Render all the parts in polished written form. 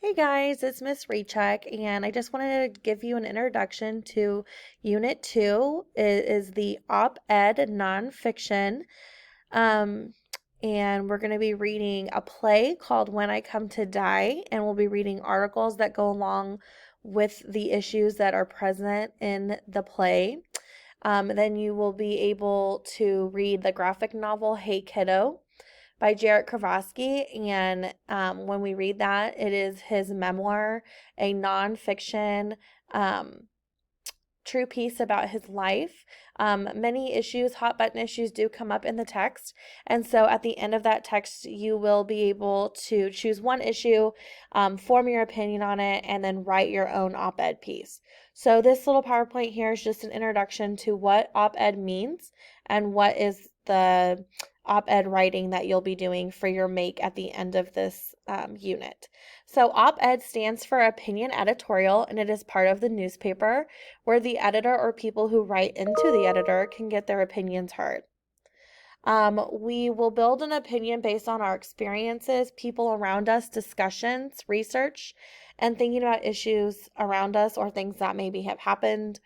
Hey guys, it's Miss Recheck, and I just wanted to give you an introduction to Unit 2. It is the op-ed nonfiction. Um, and we're going to be reading a play called When I Come to Die, and we'll be reading articles that go along with the issues that are present in the play. Then you will be able to read the graphic novel Hey Kiddo by Jarek Kravosky. And when we read that, it is his memoir, a nonfiction true piece about his life. Many issues, hot button issues, do come up in the text. And so at the end of that text, you will be able to choose one issue, form your opinion on it, and then write your own op ed piece. So this little PowerPoint here is just an introduction to what op ed means and what is the op-ed writing that you'll be doing for your make at the end of this unit. So op-ed stands for opinion editorial, and it is part of the newspaper where the editor or people who write into the editor can get their opinions heard. We will build an opinion based on our experiences, people around us, discussions, research, and thinking about issues around us or things that maybe have happened.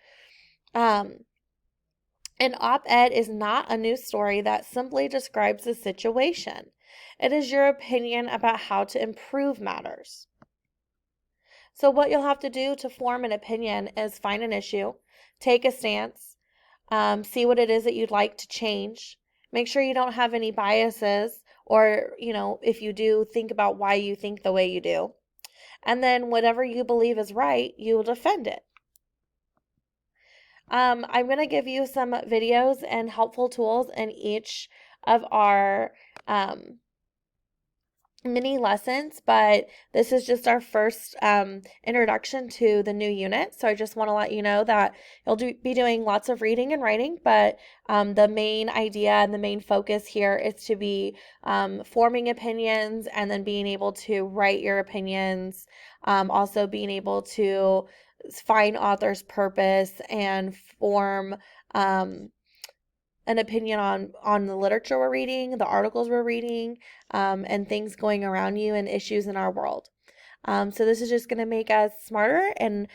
An op-ed is not a news story that simply describes the situation. It is your opinion about how to improve matters. So what you'll have to do to form an opinion is find an issue, take a stance, see what it is that you'd like to change. Make sure you don't have any biases, or, if you do, think about why you think the way you do. And then whatever you believe is right, you will defend it. I'm going to give you some videos and helpful tools in each of our mini lessons, but this is just our first introduction to the new unit. So I just want to let you know that you'll be doing lots of reading and writing, but the main idea and the main focus here is to be forming opinions and then being able to write your opinions, also being able to find author's purpose and form an opinion on the literature we're reading, the articles we're reading, and things going around you and issues in our world. So this is just going to make us smarter and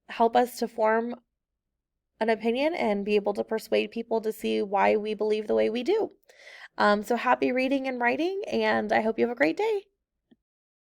help us to form an opinion and be able to persuade people to see why we believe the way we do. So happy reading and writing, and I hope you have a great day.